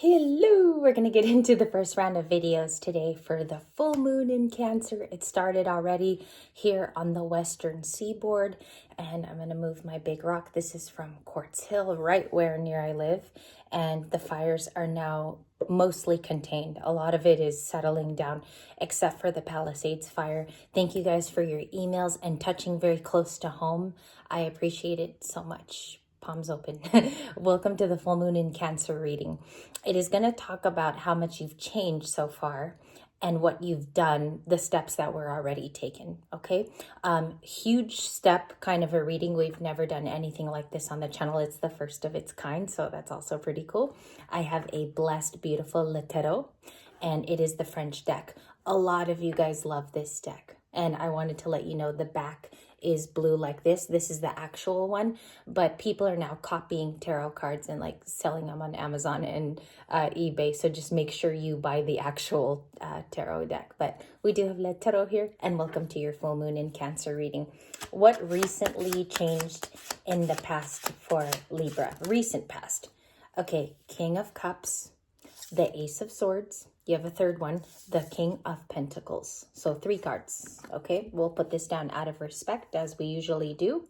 Hello, we're going to get into the first round of videos today for the full moon in Cancer. It started already here on the western seaboard, and I'm going to move my big rock. This is from Quartz Hill, right where near I live, and the fires are now mostly contained. A lot of it is settling down except for the Palisades fire. Thank you guys for your emails and touching very close to home. I appreciate it so much. Palms open. Welcome to the full moon in Cancer reading. It is going to talk about how much you've changed so far and what you've done, the steps that were already taken. Okay. Huge step kind of a reading. We've never done anything like this on the channel. It's the first of its kind. So that's also pretty cool. I have a blessed, beautiful Le Tarot, and it is the French deck. A lot of you guys love this deck. And I wanted to let you know the back is blue like this. This is the actual one, but people are now copying tarot cards and like selling them on Amazon and eBay. So just make sure you buy the actual tarot deck. But we do have Le Tarot here, and welcome to your full moon in Cancer reading. What recently changed in the past for Libra? Recent past. Okay, King of Cups, the Ace of Swords. You have a third one, the King of Pentacles. So 3 cards, okay? We'll put this down out of respect as we usually do.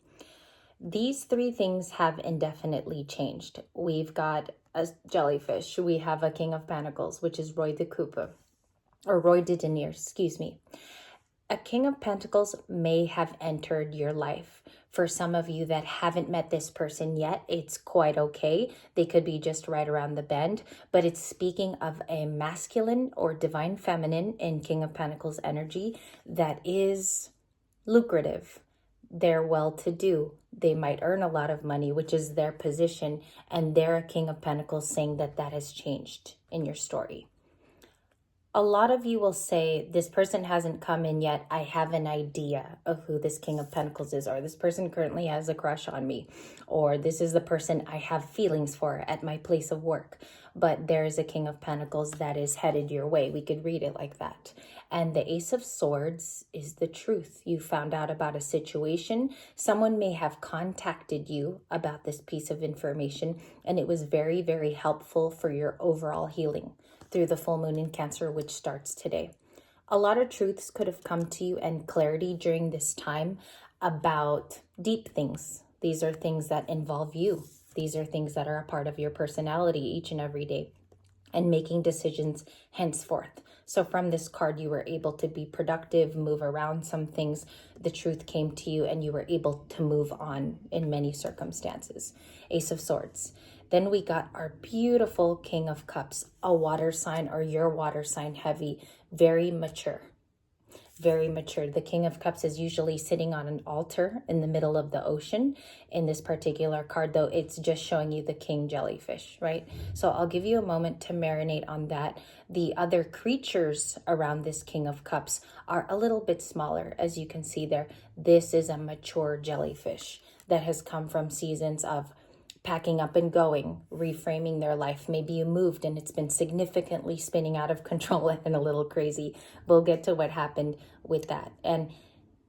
These 3 things have indefinitely changed. We've got a jellyfish. We have a King of Pentacles, which is Roy de Coupe, or Roy de Denier, excuse me. A King of Pentacles may have entered your life. For some of you that haven't met this person yet, it's quite okay. They could be just right around the bend, but it's speaking of a masculine or divine feminine in King of Pentacles energy that is lucrative. They're well-to-do. They might earn a lot of money, which is their position, and they're a King of Pentacles saying that that has changed in your story. A lot of you will say, this person hasn't come in yet. I have an idea of who this King of Pentacles is, or this person currently has a crush on me, or this is the person I have feelings for at my place of work. But there is a King of Pentacles that is headed your way. We could read it like that. And the Ace of Swords is the truth. You found out about a situation. Someone may have contacted you about this piece of information, and it was very, very helpful for your overall healing through the full moon in Cancer, which starts today. A lot of truths could have come to you and clarity during this time about deep things. These are things that involve you. These are things that are a part of your personality each and every day, and making decisions henceforth. So from this card, you were able to be productive, move around some things. The truth came to you and you were able to move on in many circumstances. Ace of Swords. Then we got our beautiful King of Cups, a water sign, or your water sign heavy, very mature. Very mature. The King of Cups is usually sitting on an altar in the middle of the ocean. In this particular card, though, it's just showing you the king jellyfish, right? So I'll give you a moment to marinate on that. The other creatures around this King of Cups are a little bit smaller, as you can see there. This is a mature jellyfish that has come from seasons of packing up and going, reframing their life. Maybe you moved and it's been significantly spinning out of control and a little crazy. We'll get to what happened with that. And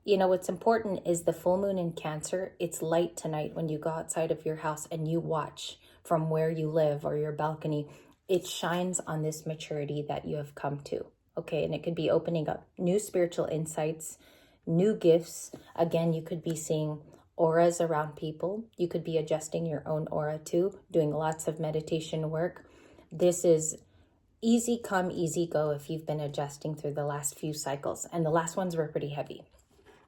you know, what's important is the full moon in Cancer. It's light tonight when you go outside of your house and you watch from where you live or your balcony. It shines on this maturity that you have come to. Okay, and it could be opening up new spiritual insights, new gifts. Again, you could be seeing auras around people. You could be adjusting your own aura too, doing lots of meditation work. This is easy come, easy go if you've been adjusting through the last few cycles. And the last ones were pretty heavy.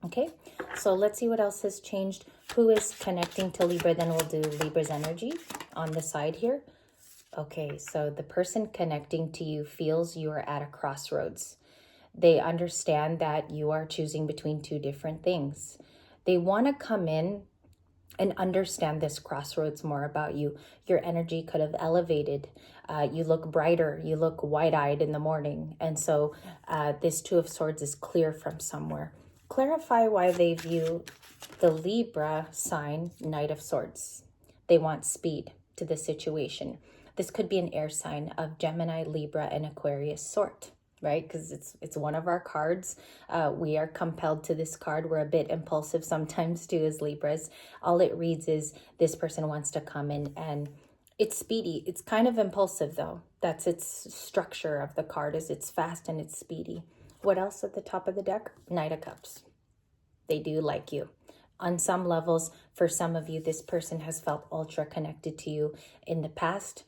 Okay, so let's see what else has changed. Who is connecting to Libra? Then we'll do Libra's energy on the side here. Okay, so the person connecting to you feels you are at a crossroads. They understand that you are choosing between 2 different things. They want to come in and understand this crossroads more about you. Your energy could have elevated. You look brighter. You look wide-eyed in the morning. And so this 2 of Swords is clear from somewhere. Clarify why they view the Libra sign, Knight of Swords. They want speed to the situation. This could be an air sign of Gemini, Libra, and Aquarius sort. Right? Because it's one of our cards. We are compelled to this card. We're a bit impulsive sometimes too as Libras. All it reads is this person wants to come in and It's speedy. It's kind of impulsive though. That's its structure of the card, is it's fast and it's speedy. What else at the top of the deck? Knight of Cups. They do like you. On some levels, for some of you, this person has felt ultra connected to you in the past.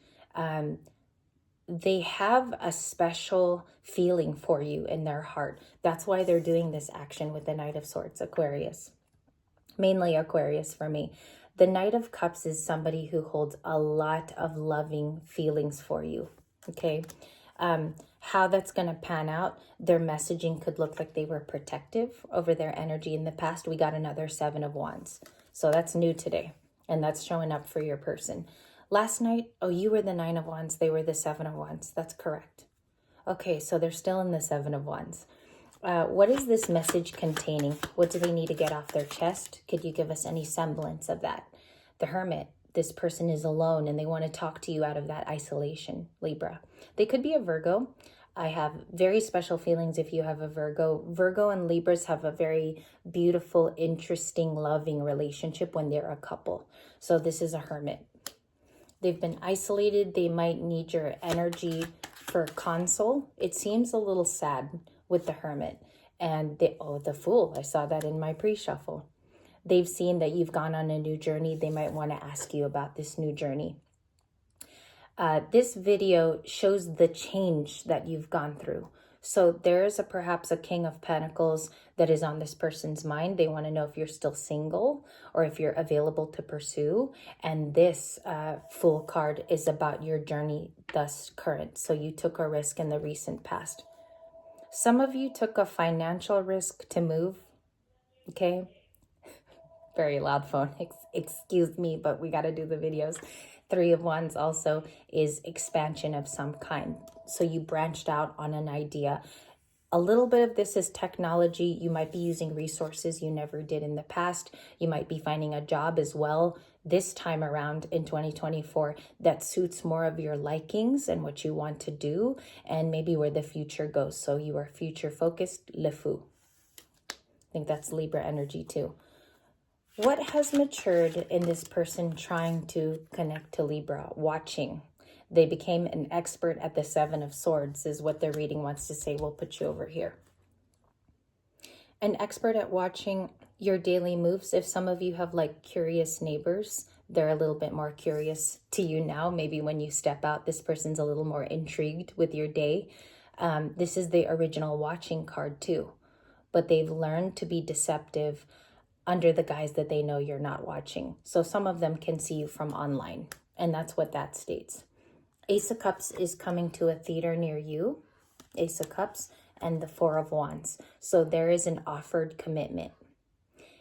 They have a special feeling for you in their heart. That's why they're doing this action with the Knight of Swords, Aquarius. Mainly Aquarius for me. The Knight of Cups is somebody who holds a lot of loving feelings for you, okay? How that's going to pan out, their messaging could look like they were protective over their energy in the past. We got another Seven of Wands. So that's new today, and that's showing up for your person. Last night, oh, you were the Nine of Wands. They were the Seven of Wands. That's correct. Okay, so they're still in the Seven of Wands. What is this message containing? What do they need to get off their chest? Could you give us any semblance of that? The Hermit. This person is alone and they want to talk to you out of that isolation, Libra. They could be a Virgo. I have very special feelings if you have a Virgo. Virgo and Libras have a very beautiful, interesting, loving relationship when they're a couple. So this is a Hermit. They've been isolated. They might need your energy for console. It seems a little sad with the Hermit. And the Fool. I saw that in my pre-shuffle. They've seen that you've gone on a new journey. They might want to ask you about this new journey. This video shows the change that you've gone through. So there is perhaps a King of Pentacles that is on this person's mind. They want to know if you're still single or if you're available to pursue. And this Fool card is about your journey thus current. So you took a risk in the recent past. Some of you took a financial risk to move, okay? Very loud phone, excuse me, but we got to do the videos. Three of Wands also is expansion of some kind. So you branched out on an idea. A little bit of this is technology. You might be using resources you never did in the past. You might be finding a job as well this time around in 2024 that suits more of your likings and what you want to do and maybe where the future goes. So you are future focused, Le Fou. I think that's Libra energy too. What has matured in this person trying to connect to Libra? Watching. They became an expert at the Seven of Swords is what their reading wants to say. We'll put you over here. An expert at watching your daily moves. If some of you have like curious neighbors, they're a little bit more curious to you now. Maybe when you step out, this person's a little more intrigued with your day. This is the original watching card too. But they've learned to be deceptive under the guise that they know you're not watching. So some of them can see you from online, and that's what that states. Ace of Cups is coming to a theater near you. Ace of Cups and the Four of Wands. So there is an offered commitment,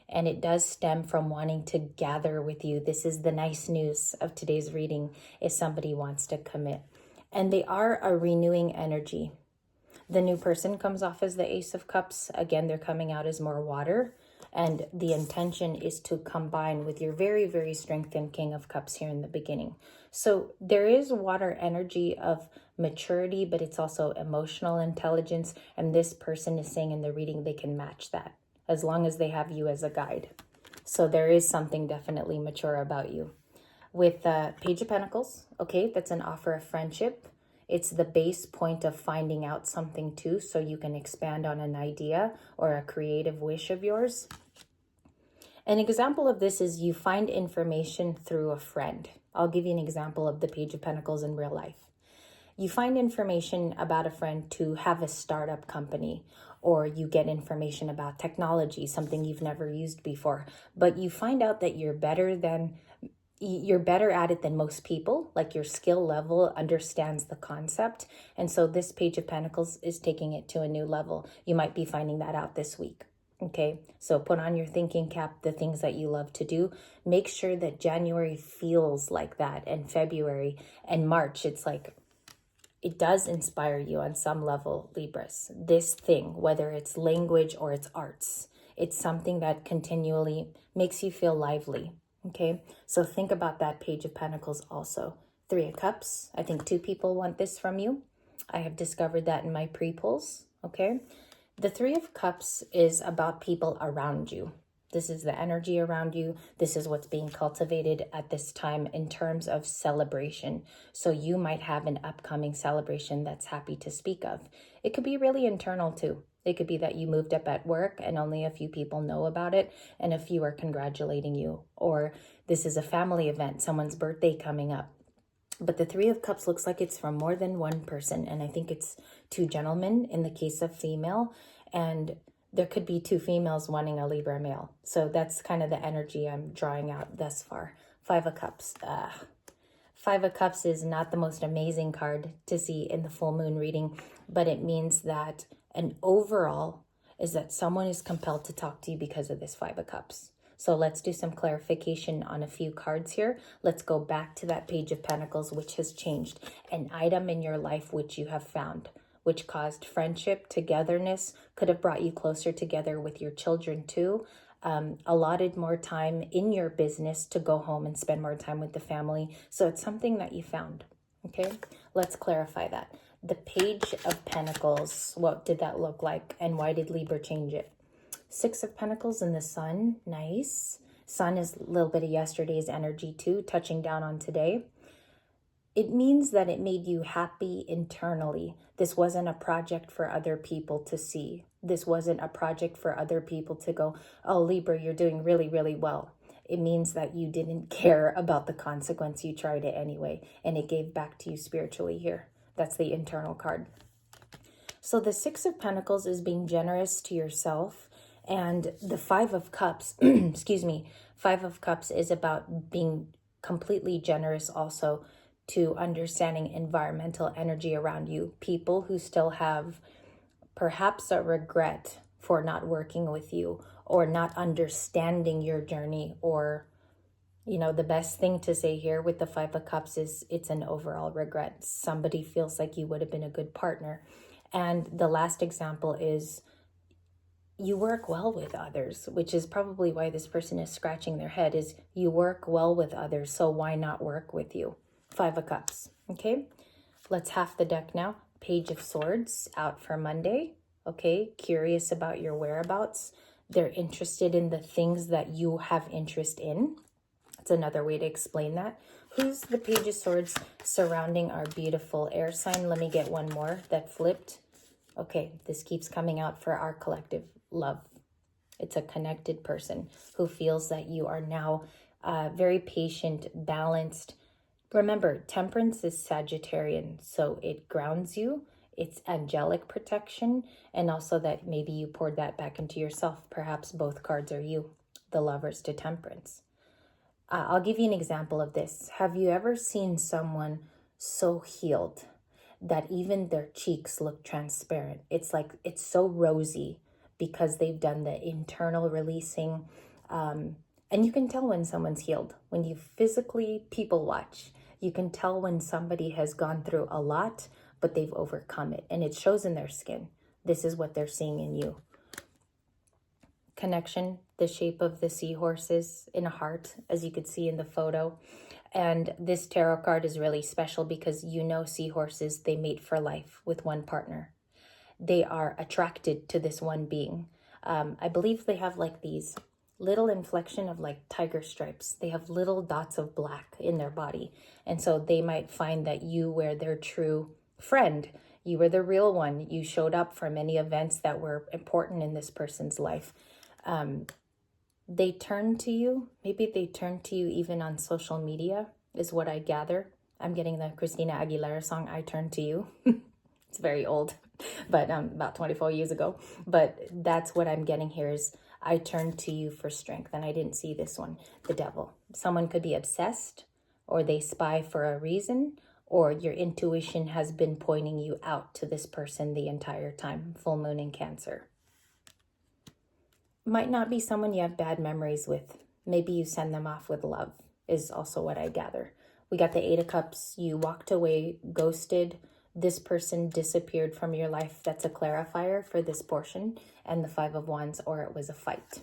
and it does stem from wanting to gather with you. This is the nice news of today's reading, if somebody wants to commit. And they are a renewing energy. The new person comes off as the Ace of Cups. Again, they're coming out as more water. And the intention is to combine with your very, very strengthened King of Cups here in the beginning. So there is water energy of maturity, but it's also emotional intelligence. And this person is saying in the reading they can match that as long as they have you as a guide. So there is something definitely mature about you. With Page of Pentacles, okay, that's an offer of friendship. It's the base point of finding out something too, so you can expand on an idea or a creative wish of yours. An example of this is you find information through a friend. I'll give you an example of the Page of Pentacles in real life. You find information about a friend to have a startup company, or you get information about technology, something you've never used before, but you find out that you're better at it than most people. Like your skill level understands the concept. And so this Page of Pentacles is taking it to a new level. You might be finding that out this week. Okay, so put on your thinking cap, the things that you love to do. Make sure that January feels like that, and February and March, it's like, it does inspire you on some level, Libras. This thing, whether it's language or it's arts, it's something that continually makes you feel lively. Okay, so think about that Page of Pentacles also. Three of Cups, I think 2 people want this from you. I have discovered that in my pre-pulls, okay? The Three of Cups is about people around you. This is the energy around you. This is what's being cultivated at this time in terms of celebration. So you might have an upcoming celebration that's happy to speak of. It could be really internal too. It could be that you moved up at work and only a few people know about it and a few are congratulating you. Or this is a family event, someone's birthday coming up. But the Three of Cups looks like it's from more than one person. And I think it's two gentlemen in the case of female. And there could be two females wanting a Libra male. So that's kind of the energy I'm drawing out thus far. Five of Cups. Five of Cups is not the most amazing card to see in the full moon reading, but it means that an overall is that someone is compelled to talk to you because of this Five of Cups. So let's do some clarification on a few cards here. Let's go back to that Page of Pentacles, which has changed. An item in your life which you have found, which caused friendship, togetherness, could have brought you closer together with your children too. Allotted more time in your business to go home and spend more time with the family. So it's something that you found. Okay, let's clarify that. The Page of Pentacles, what did that look like and why did Libra change it? Six of Pentacles and the Sun, nice. Sun is a little bit of yesterday's energy too, touching down on today. It means that it made you happy internally. This wasn't a project for other people to see. This wasn't a project for other people to go, oh, Libra, you're doing really, really well. It means that you didn't care about the consequence. You tried it anyway, and it gave back to you spiritually here. That's the internal card. So the Six of Pentacles is being generous to yourself. And the Five of Cups, excuse me, Five of Cups is about being completely generous also to understanding environmental energy around you. People who still have perhaps a regret for not working with you or not understanding your journey, or, you know, the best thing to say here with the Five of Cups is it's an overall regret. Somebody feels like you would have been a good partner. And the last example is you work well with others, which is probably why this person is scratching their head, is you work well with others, so why not work with you? Five of Cups, okay? Let's half the deck now. Page of Swords out for Monday, okay? Curious about your whereabouts. They're interested in the things that you have interest in. That's another way to explain that. Who's the Page of Swords surrounding our beautiful air sign? Let me get one more that flipped. Okay, this keeps coming out for our collective love. It's a connected person who feels that you are now very patient, balanced. Remember, Temperance is Sagittarian, so it grounds you. It's angelic protection, and also that maybe you poured that back into yourself. Perhaps both cards are you, the Lovers to Temperance. I'll give you an example of this. Have you ever seen someone so healed that even their cheeks look transparent? It's like it's so rosy because they've done the internal releasing. And you can tell when someone's healed. When you physically people watch, you can tell when somebody has gone through a lot, but they've overcome it. And it shows in their skin. This is what they're seeing in you. Connection, the shape of the seahorses in a heart, as you could see in the photo. And this tarot card is really special because you know seahorses, they mate for life with one partner. They are attracted to this one being. I believe they have like these little inflection of like tiger stripes. They have little dots of black in their body. And so they might find that you were their true friend. You were the real one. You showed up for many events that were important in this person's life. They turn to you. Maybe they turn to you even on social media, is what I gather. I'm getting the Christina Aguilera song, I Turn to You. It's very old, but about 24 years ago. But that's what I'm getting here is I turn to you for strength. And I didn't see this one, the Devil. Someone could be obsessed, or they spy for a reason, or your intuition has been pointing you out to this person the entire time. Full moon in Cancer. Might not be someone you have bad memories with. Maybe you send them off with love, is also what I gather. We got the Eight of Cups. You walked away, ghosted. This person disappeared from your life. That's a clarifier for this portion. And the Five of Wands, or it was a fight.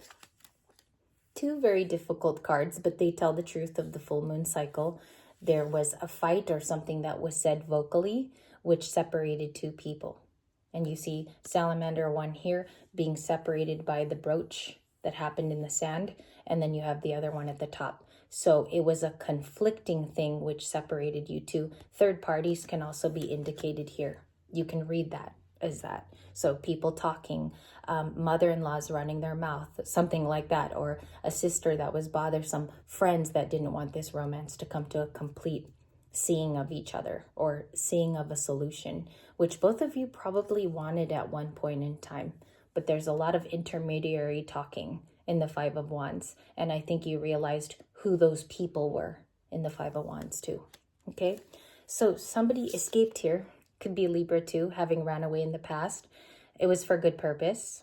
Two very difficult cards, but they tell the truth of the full moon cycle. There was a fight or something that was said vocally, which separated two people. And you see Salamander 1 here being separated by the brooch that happened in the sand, and then you have the other one at the top. So it was a conflicting thing which separated you two. Third parties can also be indicated here. You can read that as that. So people talking, mother-in-laws running their mouth, something like that, or a sister that was bothersome, friends that didn't want this romance to come to a complete seeing of each other or seeing of a solution, which both of you probably wanted at one point in time. But there's a lot of intermediary talking in the Five of Wands. And I think you realized who those people were in the Five of Wands too. Okay, so somebody escaped here. Could be Libra too, having ran away in the past. It was for good purpose.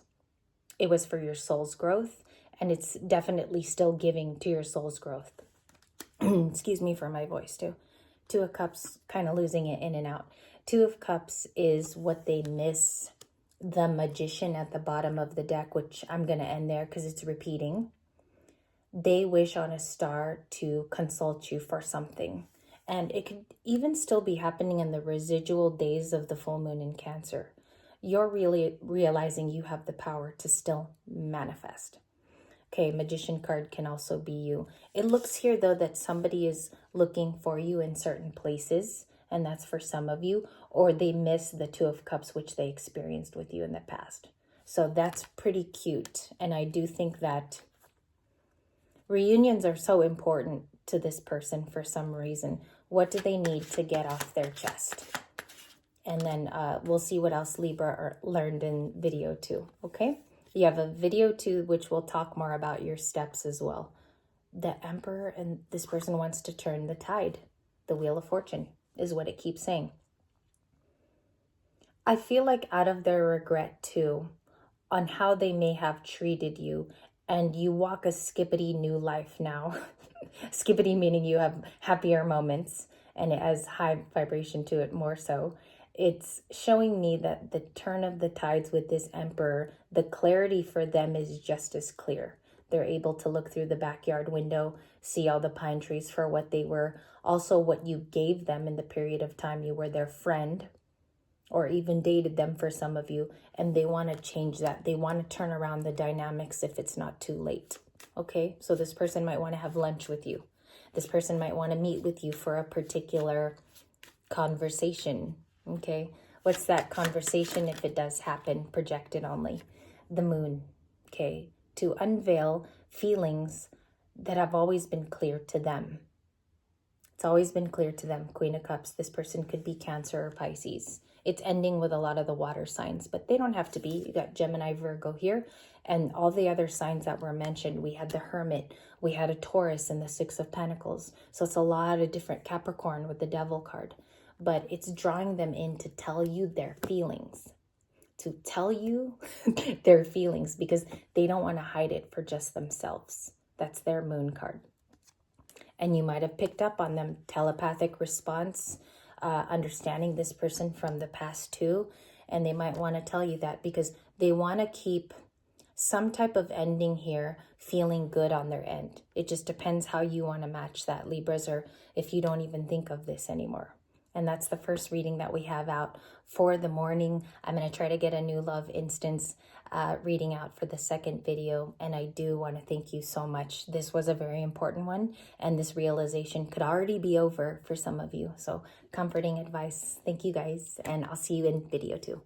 It was for your soul's growth. And it's definitely still giving to your soul's growth. Excuse me for my voice too. Two of Cups, kind of losing it in and out. Two of Cups is what they miss. The Magician at the bottom of the deck, which I'm going to end there because it's repeating. They wish on a star to consult you for something. And it could even still be happening in the residual days of the full moon in Cancer. You're really realizing you have the power to still manifest. Okay, Magician card can also be you. It looks here, though, that somebody is looking for you in certain places, and that's for some of you, or they miss the Two of Cups, which they experienced with you in the past. So that's pretty cute, and I do think that reunions are so important to this person for some reason. What do they need to get off their chest? And then we'll see what else Libra learned in video 2, okay? You have a video 2, which will talk more about your steps as well. The Emperor, and this person wants to turn the tide. The Wheel of Fortune is what it keeps saying. I feel like out of their regret too, on how they may have treated you, and you walk a skippity new life now. Skippity meaning you have happier moments, and it has high vibration to it more so. It's showing me that the turn of the tides with this Emperor, the clarity for them is just as clear. They're able to look through the backyard window, see all the pine trees for what they were, also what you gave them in the period of time you were their friend, or even dated them for some of you, and they want to change that. They want to turn around the dynamics if it's not too late. Okay, so this person might want to have lunch with you. This person might want to meet with you for a particular conversation. Okay, what's that conversation if it does happen? Projected only. The Moon. Okay, to unveil feelings that have always been clear to them. It's always been clear to them. Queen of Cups. This person could be Cancer or Pisces. It's ending with a lot of the water signs, but they don't have to be. You got Gemini, Virgo here, and all the other signs that were mentioned. We had the Hermit, we had a Taurus and the Six of Pentacles. So it's a lot of different Capricorn with the Devil card, but it's drawing them in to tell you their feelings, to tell you their feelings, because they don't want to hide it for just themselves. That's their Moon card. And you might have picked up on them, telepathic response, understanding this person from the past too, and they might want to tell you that because they want to keep some type of ending here feeling good on their end. It just depends how you want to match that, Libras, or if you don't even think of this anymore. And that's the first reading that we have out for the morning. I'm going to try to get a new love instance reading out for the second video. And I do want to thank you so much. This was a very important one. And this realization could already be over for some of you. So comforting advice. Thank you guys. And I'll see you in video 2.